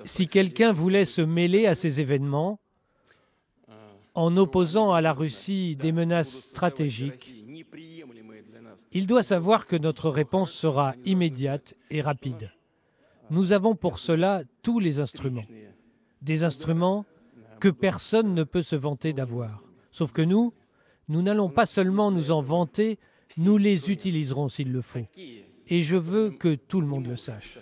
Si quelqu'un voulait se mêler à ces événements, en opposant à la Russie des menaces stratégiques, il doit savoir que notre réponse sera immédiate et rapide. Nous avons pour cela tous les instruments. Des instruments que personne ne peut se vanter d'avoir. Sauf que nous n'allons pas seulement nous en vanter, nous les utiliserons s'il le faut. Et je veux que tout le monde le sache.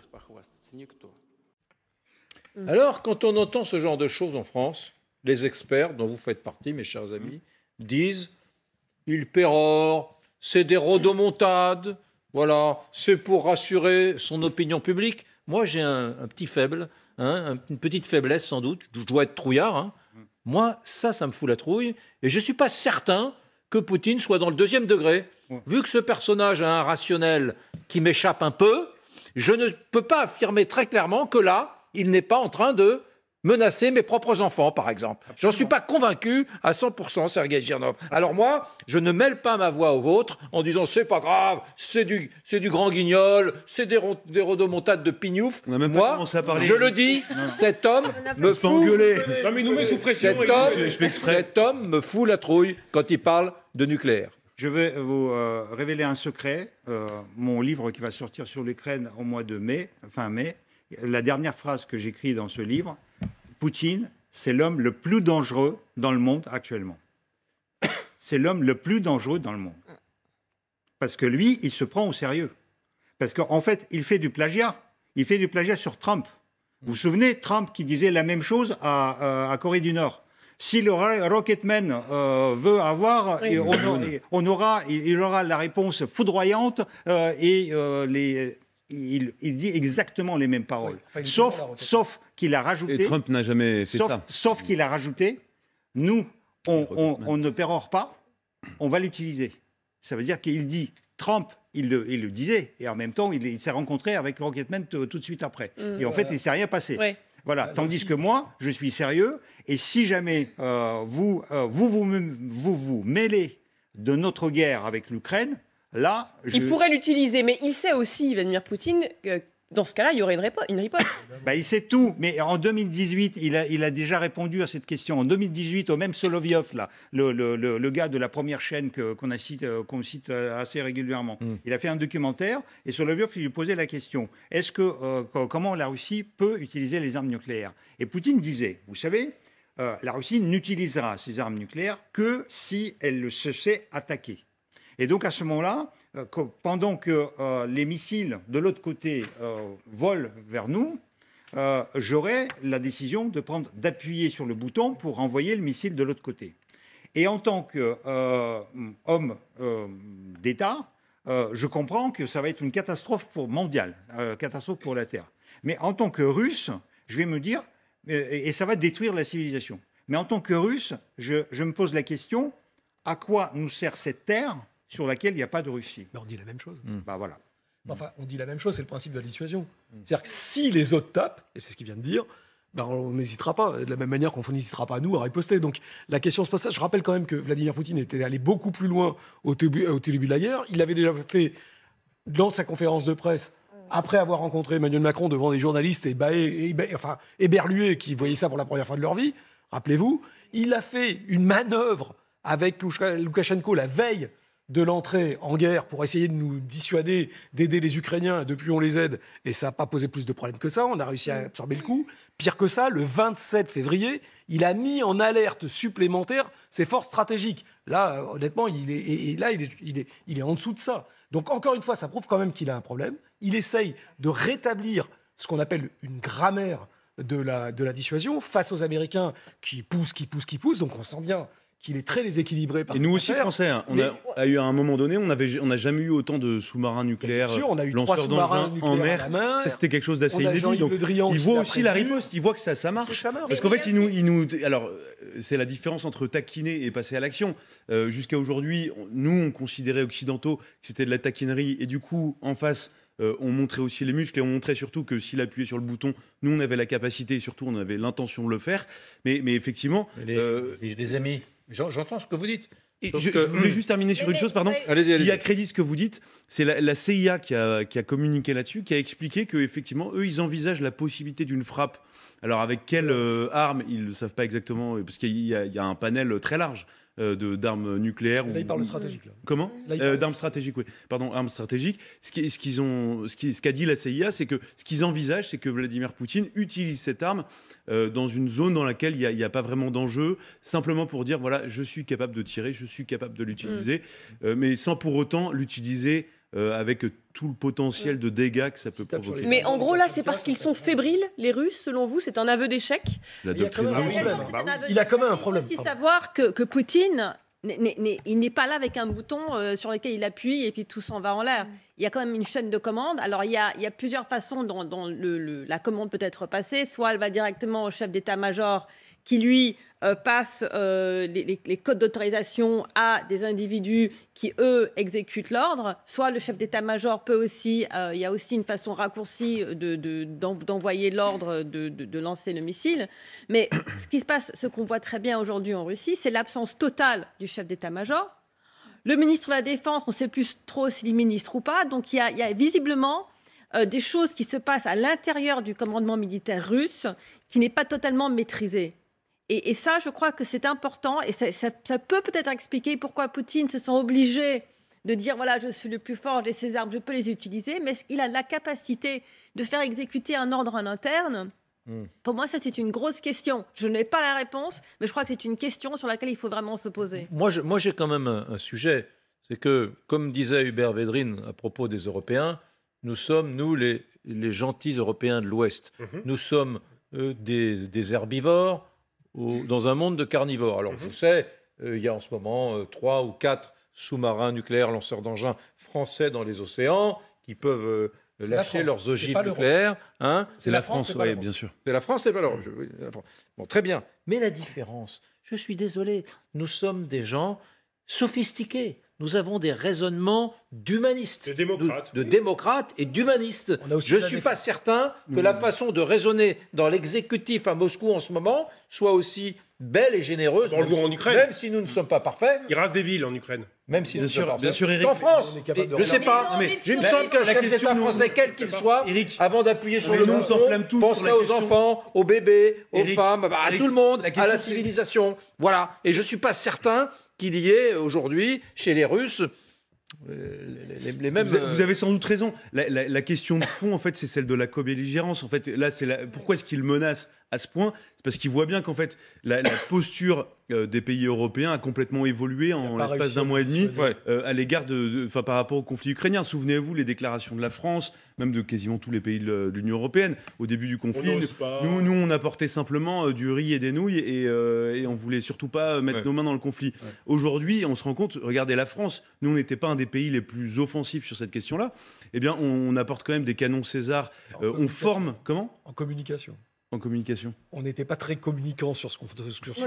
Alors, quand on entend ce genre de choses en France, les experts, dont vous faites partie, mes chers amis, disent « il pérore, c'est des rodomontades, voilà, c'est pour rassurer son opinion publique ». Moi, j'ai un petit faible, une petite faiblesse sans doute, je dois être trouillard. Moi, ça me fout la trouille, et je ne suis pas certain que Poutine soit dans le deuxième degré. Vu que ce personnage a un rationnel qui m'échappe un peu, je ne peux pas affirmer très clairement que là, il n'est pas en train de menacer mes propres enfants, par exemple. J'en suis pas convaincu à 100%, Sergueï Girnov. Alors moi, je ne mêle pas ma voix aux vôtres en disant c'est pas grave, c'est du grand guignol, c'est des rodomontades de pignouf. Moi, je le dis, cet homme me fout... Non mais il nous met sous pression. Cet homme me fout la trouille quand il parle de nucléaire. Je vais vous révéler un secret. Mon livre qui va sortir sur l'Ukraine au mois de mai, fin mai, la dernière phrase que j'écris dans ce livre, Poutine, c'est l'homme le plus dangereux dans le monde actuellement. C'est l'homme le plus dangereux dans le monde. Parce que lui, il se prend au sérieux. Parce qu'en fait, il fait du plagiat. Il fait du plagiat sur Trump. Vous vous souvenez, Trump qui disait la même chose à Corée du Nord. Si le Rocketman veut avoir, il aura la réponse foudroyante il dit exactement les mêmes paroles. Sauf qu'il a rajouté... Et Trump n'a jamais fait ça. Sauf qu'il a rajouté, nous, on ne pérore pas, on va l'utiliser. Ça veut dire qu'il dit, Trump, il le disait, et en même temps, il s'est rencontré avec Rocketman tout de suite après. Et en fait, il ne s'est rien passé. Ouais. Voilà. Tandis que moi, je suis sérieux, et si jamais vous mêlez de notre guerre avec l'Ukraine, là, il pourrait l'utiliser, mais il sait aussi, Vladimir Poutine, que dans ce cas-là, il y aurait une riposte. Il sait tout, mais en 2018, il a déjà répondu à cette question. En 2018, au même Solovyov, là, le gars de la première chaîne qu'on cite assez régulièrement, il a fait un documentaire, et Solovyov, il lui posait la question, comment la Russie peut utiliser les armes nucléaires? Et Poutine disait, vous savez, la Russie n'utilisera ses armes nucléaires que si elle se sait attaquer. Et donc à ce moment-là, pendant que les missiles de l'autre côté volent vers nous, j'aurai la décision d'appuyer sur le bouton pour envoyer le missile de l'autre côté. Et en tant qu'homme d'État, je comprends que ça va être une catastrophe mondiale, catastrophe pour la Terre. Mais en tant que Russe, je vais me dire, et ça va détruire la civilisation. Mais en tant que Russe, je me pose la question, à quoi nous sert cette terre sur laquelle il n'y a pas de Russie? On dit la même chose. Voilà. Enfin, on dit la même chose, c'est le principe de la dissuasion. C'est-à-dire que si les autres tapent, et c'est ce qu'il vient de dire, on n'hésitera pas, de la même manière qu'on n'hésitera pas, nous, à riposter. Donc la question se pose ça. Je rappelle quand même que Vladimir Poutine était allé beaucoup plus loin au début de la guerre. Il l'avait déjà fait dans sa conférence de presse, après avoir rencontré Emmanuel Macron devant des journalistes éberlués qui voyaient ça pour la première fois de leur vie. Rappelez-vous, il a fait une manœuvre avec Loukachenko la veille de l'entrée en guerre pour essayer de nous dissuader d'aider les Ukrainiens. Depuis, on les aide et ça n'a pas posé plus de problèmes que ça. On a réussi à absorber le coup. Pire que ça, le 27 février, il a mis en alerte supplémentaire ses forces stratégiques. Là, honnêtement, il est en dessous de ça. Donc, encore une fois, ça prouve quand même qu'il a un problème. Il essaye de rétablir ce qu'on appelle une grammaire de la dissuasion face aux Américains qui poussent. Donc, on sent bien qu'il est très déséquilibré par et nous aussi, Français, on a eu à un moment donné, on n'a jamais eu autant de sous-marins nucléaires, bien sûr, on a eu lanceurs 3 sous-marins en mer. à la main. C'était quelque chose d'assez inédit. Donc, il voit aussi la riposte, il voit que ça marche. Parce qu'en fait, alors, c'est la différence entre taquiner et passer à l'action. Jusqu'à aujourd'hui, nous, on considérait occidentaux que c'était de la taquinerie, et du coup, en face, on montrait aussi les muscles et on montrait surtout que s'il appuyait sur le bouton, nous on avait la capacité et surtout on avait l'intention de le faire. Mais effectivement... Les amis, j'entends ce que vous dites. Et je voulais juste terminer sur une chose, pardon, qui accrédite ce que vous dites. C'est la CIA qui a communiqué là-dessus, qui a expliqué qu'effectivement, eux, ils envisagent la possibilité d'une frappe. Alors, avec quelle arme, ils ne savent pas exactement, parce qu'il y a un panel très large d'armes nucléaires. Là, il parle de stratégique. Là. Comment d'armes stratégiques, oui. Pardon, armes stratégiques. Ce qu'a dit la CIA, c'est que ce qu'ils envisagent, c'est que Vladimir Poutine utilise cette arme dans une zone dans laquelle il n'y a pas vraiment d'enjeu, simplement pour dire, voilà, je suis capable de tirer, je suis capable de l'utiliser, mais sans pour autant l'utiliser avec tout le potentiel de dégâts que ça peut provoquer. Mais en gros, là, c'est parce qu'ils sont fébriles, les Russes, selon vous? C'est un aveu d'échec? La doctrine russe. Il a quand même un problème. Il faut aussi savoir que Poutine, il n'est pas là avec un bouton sur lequel il appuie et puis tout s'en va en l'air. Il y a quand même une chaîne de commande. Alors, il y a plusieurs façons dont la commande peut être passée. Soit elle va directement au chef d'état-major qui, lui, passe les codes d'autorisation à des individus qui, eux, exécutent l'ordre. Soit le chef d'état-major peut aussi, il y a aussi une façon raccourcie d'envoyer l'ordre de lancer le missile. Mais ce qui se passe, ce qu'on voit très bien aujourd'hui en Russie, c'est l'absence totale du chef d'état-major. Le ministre de la Défense, on ne sait plus trop s'il est ministre ou pas. Donc il y a visiblement des choses qui se passent à l'intérieur du commandement militaire russe qui n'est pas totalement maîtrisé. Et ça, je crois que c'est important. Et ça peut peut-être expliquer pourquoi Poutine se sent obligé de dire, voilà, je suis le plus fort, j'ai ces armes, je peux les utiliser. Mais est-ce qu'il a la capacité de faire exécuter un ordre en interne? Pour moi, ça, c'est une grosse question. Je n'ai pas la réponse, mais je crois que c'est une question sur laquelle il faut vraiment se poser. Moi, j'ai quand même un sujet. C'est que, comme disait Hubert Védrine à propos des Européens, nous sommes, nous, les gentils Européens de l'Ouest. Nous sommes des herbivores dans un monde de carnivores. Alors, je sais, il y a en ce moment 3 ou 4 sous-marins nucléaires lanceurs d'engins français dans les océans qui peuvent lâcher leurs ogives nucléaires. Hein, c'est la France, oui, bien sûr. C'est la France, c'est pas l'Europe. Bon, très bien. Mais la différence, je suis désolé, nous sommes des gens sophistiqués. Nous avons des raisonnements d'humanistes, de démocrates et d'humanistes. Je ne suis pas certain que la façon de raisonner dans l'exécutif à Moscou en ce moment soit aussi belle et généreuse, même si nous ne sommes pas parfaits. Ils rasent des villes en Ukraine. Même si nous ne sommes pas bien sûr, Eric, en France, je ne sais pas. Il me semble qu'un chef d'État français, quel qu'il soit, avant d'appuyer sur le bouton, penserait aux enfants, aux bébés, aux femmes, à tout le monde, à la civilisation. Voilà. Et je ne suis pas certain qu'il y ait aujourd'hui, chez les Russes, les mêmes... Vous avez sans doute raison. La question de fond, en fait, c'est celle de la co-belligérance. En fait, là, pourquoi est-ce qu'ils menacent à ce point? C'est parce qu'ils voient bien qu'en fait, la posture des pays européens a complètement évolué en l'espace d'un mois et demi à l'égard par rapport au conflit ukrainien. Souvenez-vous les déclarations de la France, même de quasiment tous les pays de l'Union européenne au début du conflit. Nous, on apportait simplement du riz et des nouilles et on voulait surtout pas mettre nos mains dans le conflit. Aujourd'hui, on se rend compte, regardez la France, nous, on n'était pas un des pays les plus offensifs sur cette question-là. Eh bien, on apporte quand même des canons César. On forme... Comment? En communication. En communication. On n'était pas très communicants sur ce qu'on faisait.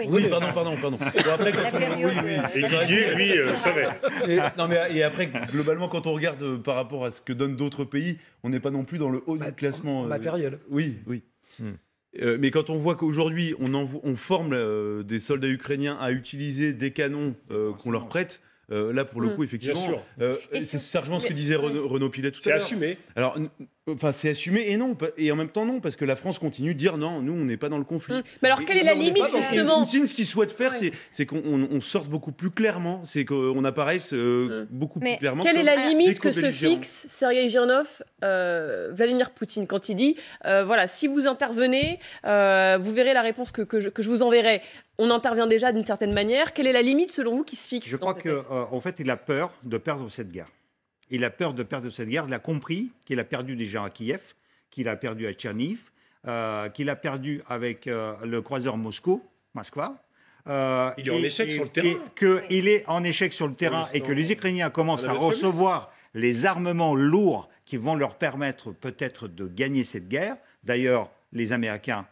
Oui, pardon. Bon, après, la période... Et Didier, lui, savait. Et après, globalement, quand on regarde par rapport à ce que donnent d'autres pays, on n'est pas non plus dans le haut du classement. Matériel. Oui. Mais quand on voit qu'aujourd'hui, on forme des soldats ukrainiens à utiliser des canons qu'on leur prête, là, pour le coup, effectivement, ça rejoint ce que disait Renaud Pilet tout à l'heure. C'est assumé. Alors, c'est assumé et en même temps non, parce que la France continue de dire non, nous, on n'est pas dans le conflit. Mais alors, quelle est la limite, justement? Poutine, ce qu'il souhaite faire, c'est qu'on sorte beaucoup plus clairement, c'est qu'on apparaisse beaucoup plus clairement. Quelle est la limite que se fixe Sergueï Girnov, Vladimir Poutine, quand il dit voilà, si vous intervenez, vous verrez la réponse que je vous enverrai. On intervient déjà d'une certaine manière. Quelle est la limite, selon vous, qui se fixe? Je crois qu'en fait, il a peur de perdre cette guerre. Il a peur de perdre cette guerre. Il a compris qu'il a perdu déjà à Kiev, qu'il a perdu à Tcherniv, qu'il a perdu avec le croiseur Moskva. Il est en échec sur le terrain. Qu'il est en échec sur le terrain et que les Ukrainiens commencent à recevoir les armements lourds qui vont leur permettre peut-être de gagner cette guerre. D'ailleurs, les Américains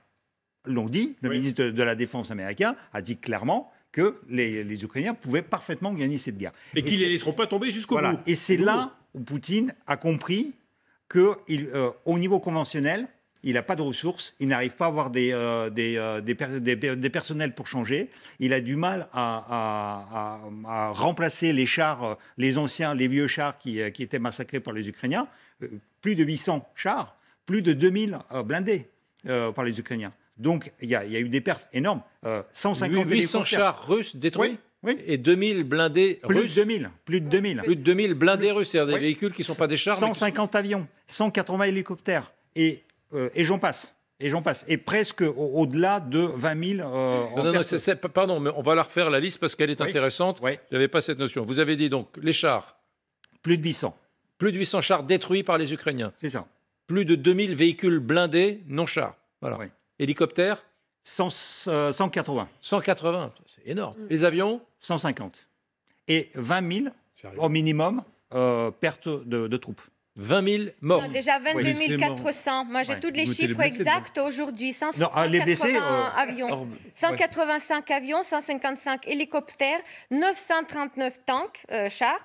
l'ont dit, le ministre de la Défense américain a dit clairement que les Ukrainiens pouvaient parfaitement gagner cette guerre. Et qu'ils ne les laisseront pas tomber jusqu'au bout. Et c'est là où Poutine a compris qu'au niveau conventionnel, il n'a pas de ressources, il n'arrive pas à avoir des personnels pour changer, il a du mal à remplacer les chars, les anciens, les vieux chars qui étaient massacrés par les Ukrainiens, plus de 800 chars, plus de 2000 blindés par les Ukrainiens. Donc il y a eu des pertes énormes, 150 800 chars russes détruits. Oui. Et 2000 blindés russes. Plus de 2000. Plus de 2000 blindés russes, c'est-à-dire des véhicules qui ne sont pas des chars. 150 avions, 180 hélicoptères, et j'en passe. Et presque au-delà de 20 000 pardon, mais on va la refaire, la liste, parce qu'elle est intéressante. Je n'avais pas cette notion. Vous avez dit donc les chars. Plus de 800. Plus de 800 chars détruits par les Ukrainiens. C'est ça. Plus de 2000 véhicules blindés non chars. Voilà. Oui. Hélicoptères 180. 180, c'est énorme. Les avions 150. Et 20 000 au minimum pertes de troupes. 20 000 morts. Non, déjà 22 400. Moi, j'ai tous les chiffres exacts aujourd'hui. 180 avions, 185 avions, 155 hélicoptères, 939 tanks, chars,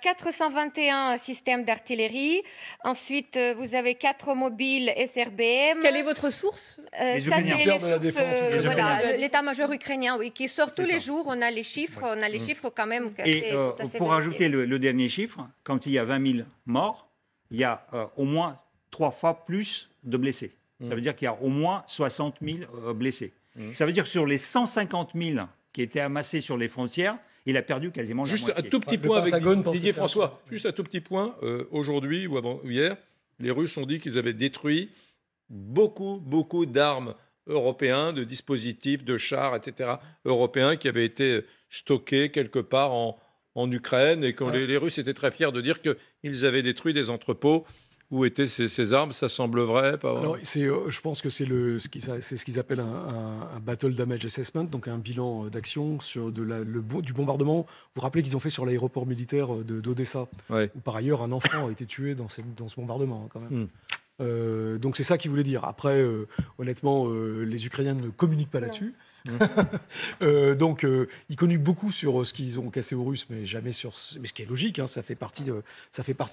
421 systèmes d'artillerie. Ensuite, vous avez 4 mobiles SRBM. Quelle est votre source? Ça, c'est les sources, l'état-major ukrainien, oui, qui sort tous les jours. On a les chiffres, quand même. Et pour ajouter le dernier chiffre, quand il y a 20 000 morts, il y a au moins 3 fois plus de blessés. Ça veut dire qu'il y a au moins 60 000 blessés. Ça veut dire que sur les 150 000 qui étaient amassés sur les frontières, il a perdu quasiment juste la moitié. Un tout petit point avec Didier François. Juste un tout petit point. Aujourd'hui ou hier, les Russes ont dit qu'ils avaient détruit beaucoup d'armes européennes, de dispositifs, de chars, etc. européens qui avaient été stockés quelque part en Ukraine, et quand les Russes étaient très fiers de dire qu'ils avaient détruit des entrepôts. Où étaient ces armes? Ça semble vrai, pas vrai? Alors, je pense que c'est ce qu'ils appellent un Battle Damage Assessment, donc un bilan d'action du bombardement. Vous vous rappelez qu'ils ont fait sur l'aéroport militaire d'Odessa, où par ailleurs un enfant a été tué dans ce bombardement, quand même. Donc c'est ça qu'ils voulaient dire. Après, honnêtement, les Ukrainiens ne communiquent pas là-dessus. Donc ils communiquent beaucoup sur ce qu'ils ont cassé aux Russes, mais jamais sur mais ce qui est logique, hein, ça fait partie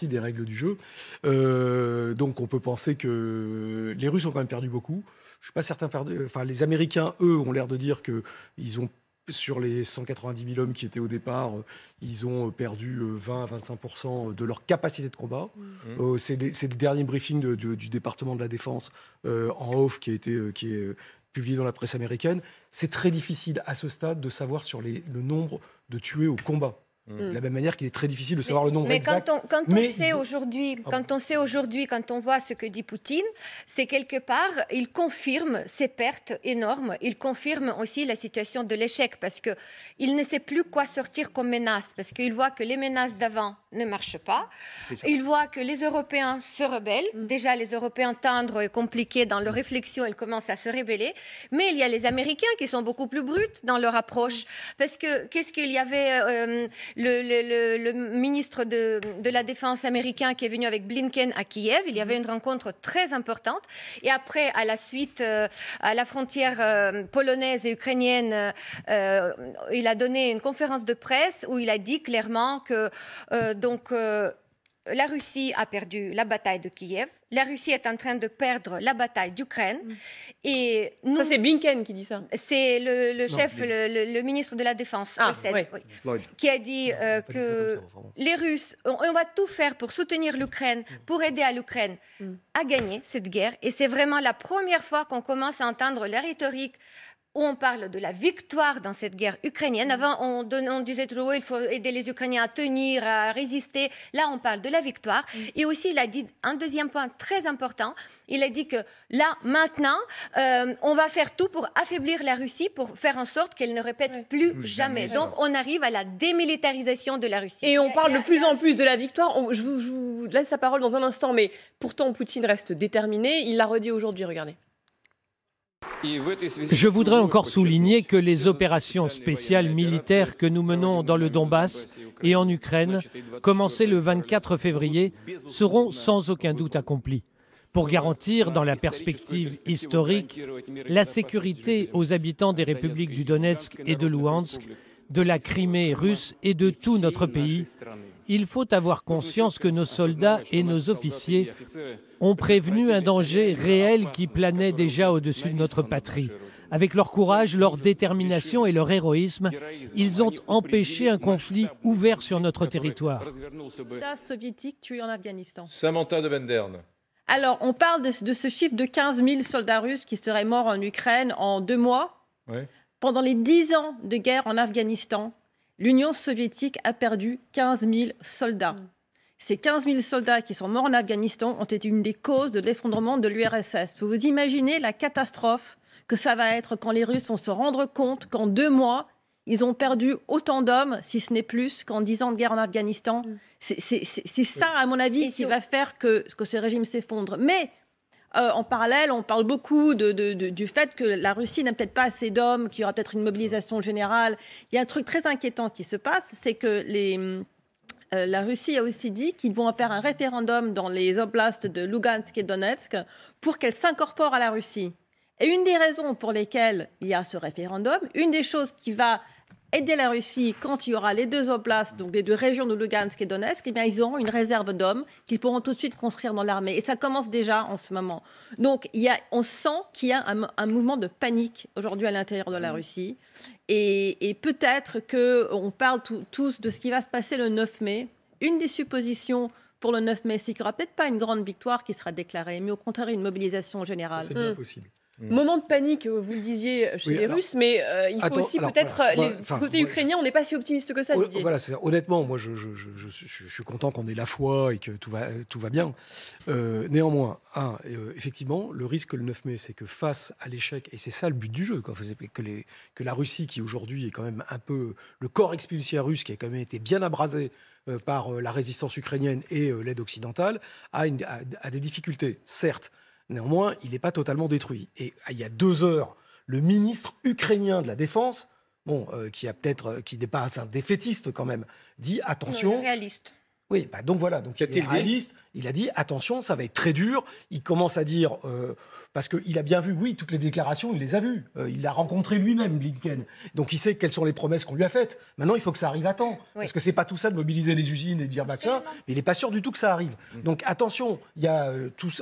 des règles du jeu. Donc on peut penser que les Russes ont quand même perdu beaucoup. Je suis pas certain. Enfin, les Américains, eux, ont l'air de dire que ils ont, sur les 190 000 hommes qui étaient au départ, ils ont perdu 20 à 25% de leur capacité de combat. C'est le dernier briefing du département de la Défense en off qui est publié dans la presse américaine. C'est très difficile à ce stade de savoir sur le nombre de tués au combat. De la même manière qu'il est très difficile de savoir le nombre exact. Quand on sait aujourd'hui, quand on voit ce que dit Poutine, c'est quelque part, il confirme ces pertes énormes, il confirme aussi la situation de l'échec, parce qu'il ne sait plus quoi sortir comme menace, parce qu'il voit que les menaces d'avant ne marchent pas, il voit que les Européens se rebellent, déjà les Européens tendres et compliqués dans leur réflexion, ils commencent à se rebeller, mais il y a les Américains qui sont beaucoup plus bruts dans leur approche, parce que qu'est-ce qu'il y avait... Le ministre de la Défense américain qui est venu avec Blinken à Kiev. Il y avait une rencontre très importante. Et après, à la suite, à la frontière polonaise et ukrainienne, il a donné une conférence de presse où il a dit clairement que la Russie a perdu la bataille de Kiev. La Russie est en train de perdre la bataille d'Ukraine. Et nous, ça, c'est Blinken qui dit ça. C'est le ministre de la Défense, qui a dit que les Russes, on va tout faire pour soutenir l'Ukraine, pour aider à l'Ukraine à gagner cette guerre. Et c'est vraiment la première fois qu'on commence à entendre la rhétorique où on parle de la victoire dans cette guerre ukrainienne. Avant, on disait toujours il faut aider les Ukrainiens à tenir, à résister. Là, on parle de la victoire. Et aussi, il a dit un deuxième point très important. Il a dit que là, maintenant, on va faire tout pour affaiblir la Russie, pour faire en sorte qu'elle ne répète plus jamais. Donc, on arrive à la démilitarisation de la Russie. Et on parle de plus en plus de la victoire. Je vous laisse la parole dans un instant, mais pourtant, Poutine reste déterminé. Il l'a redit aujourd'hui, regardez. Je voudrais encore souligner que les opérations spéciales militaires que nous menons dans le Donbass et en Ukraine, commencées le 24 février, seront sans aucun doute accomplies pour garantir, dans la perspective historique, la sécurité aux habitants des républiques du Donetsk et de Louhansk, de la Crimée russe et de tout notre pays, Il faut avoir conscience que nos soldats et nos officiers ont prévenu un danger réel qui planait déjà au-dessus de notre patrie. Avec leur courage, leur détermination et leur héroïsme, ils ont empêché un conflit ouvert sur notre territoire. Soldats soviétiques tués en Afghanistan. Samantha de Benderne. Alors, on parle de ce chiffre de 15 000 soldats russes qui seraient morts en Ukraine en 2 mois. Ouais. Pendant les 10 ans de guerre en Afghanistan, l'Union soviétique a perdu 15 000 soldats. Ces 15 000 soldats qui sont morts en Afghanistan ont été une des causes de l'effondrement de l'URSS. Vous vous imaginez la catastrophe que ça va être quand les Russes vont se rendre compte qu'en 2 mois, ils ont perdu autant d'hommes, si ce n'est plus, qu'en 10 ans de guerre en Afghanistan. C'est ça, à mon avis, qui va faire que ce régime s'effondre. Mais en parallèle, on parle beaucoup du fait que la Russie n'a peut-être pas assez d'hommes, qu'il y aura peut-être une mobilisation générale. Il y a un truc très inquiétant qui se passe, c'est que la Russie a aussi dit qu'ils vont faire un référendum dans les oblasts de Lugansk et Donetsk pour qu'elle s'incorpore à la Russie. Et une des raisons pour lesquelles il y a ce référendum, une des choses qui va aider la Russie quand il y aura les 2 oblasts, donc les 2 régions de Lugansk et Donetsk, eh bien, ils auront une réserve d'hommes qu'ils pourront tout de suite construire dans l'armée. Et ça commence déjà en ce moment. Donc, on sent qu'il y a un mouvement de panique aujourd'hui à l'intérieur de la Russie. Et peut-être qu'on parle tous de ce qui va se passer le 9 mai. Une des suppositions pour le 9 mai, c'est qu'il n'y aura peut-être pas une grande victoire qui sera déclarée, mais au contraire une mobilisation générale. C'est bien possible. Moment de panique, vous le disiez, chez les Russes, mais il faut aussi peut-être... Côté ukrainien, on n'est pas si optimiste que ça, Didier. Voilà, honnêtement, moi, je suis content qu'on ait la foi et que tout va bien. Néanmoins, effectivement, le risque le 9 mai, c'est que face à l'échec, et c'est ça le but du jeu, que la Russie, qui aujourd'hui est quand même un peu le corps expulsé russe, qui a quand même été bien abrasé par la résistance ukrainienne et l'aide occidentale, a des difficultés, certes. Néanmoins, il n'est pas totalement détruit. Et il y a 2 heures, le ministre ukrainien de la Défense, qui n'est pas un défaitiste quand même, dit attention. Réaliste. Oui, donc voilà. Donc il est réaliste. Il a dit attention, ça va être très dur. Il commence à dire parce qu'il a bien vu, oui, toutes les déclarations, il les a vues. Il l'a rencontré lui-même, Blinken. Donc il sait quelles sont les promesses qu'on lui a faites. Maintenant, il faut que ça arrive à temps, parce que c'est pas tout ça de mobiliser les usines et de dire machin. Mais il n'est pas sûr du tout que ça arrive. Donc attention, il y a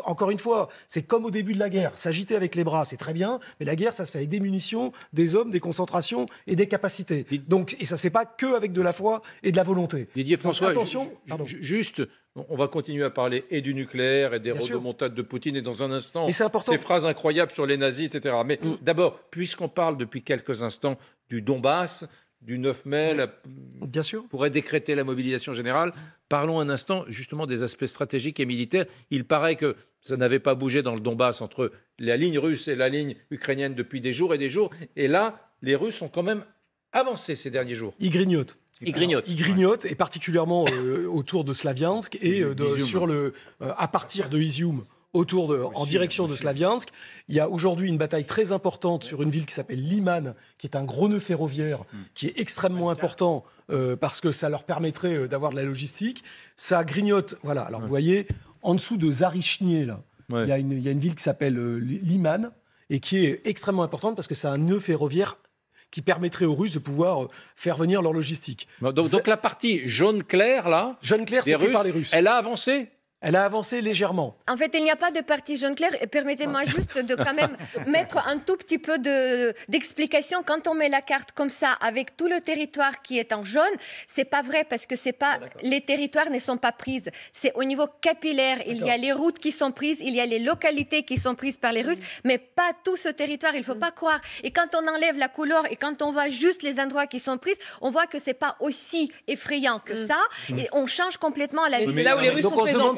encore une fois, c'est comme au début de la guerre. S'agiter avec les bras, c'est très bien, mais la guerre, ça se fait avec des munitions, des hommes, des concentrations et des capacités. Donc et ça se fait pas que avec de la foi et de la volonté. Didier François, attention. Juste. On va continuer à parler et du nucléaire et des rodomontades de Poutine et dans un instant, ces phrases incroyables sur les nazis, etc. Mais d'abord, puisqu'on parle depuis quelques instants du Donbass, du 9 mai, bien sûr, pourrait décréter la mobilisation générale, parlons un instant justement des aspects stratégiques et militaires. Il paraît que ça n'avait pas bougé dans le Donbass entre la ligne russe et la ligne ukrainienne depuis des jours et des jours. Et là, les Russes ont quand même avancé ces derniers jours. Ils grignotent. Il grignote. Il grignote, et particulièrement autour de Slaviansk et à partir de Izium, en direction de Slaviansk. Il y a aujourd'hui une bataille très importante sur une ville qui s'appelle Liman, qui est un gros nœud ferroviaire, qui est extrêmement important parce que ça leur permettrait d'avoir de la logistique. Ça grignote, voilà. Alors vous voyez, en dessous de Zarichnie, là, il y a une ville qui s'appelle Liman, et qui est extrêmement importante parce que c'est un nœud ferroviaire qui permettrait aux Russes de pouvoir faire venir leur logistique. Donc la partie jaune clair, là, c'est pris par les Russes. Elle a avancé ? Elle a avancé légèrement. En fait, il n'y a pas de partie jaune clair. Et permettez-moi juste de quand même mettre un tout petit peu d'explication. Quand on met la carte comme ça, avec tout le territoire qui est en jaune, c'est pas vrai parce que c'est pas les territoires ne sont pas prises. C'est au niveau capillaire. Il y a les routes qui sont prises, il y a les localités qui sont prises par les Russes, mais pas tout ce territoire. Il faut pas croire. Et quand on enlève la couleur et quand on voit juste les endroits qui sont prises, on voit que c'est pas aussi effrayant que ça. Et on change complètement la vie. C'est là où les Russes sont présents.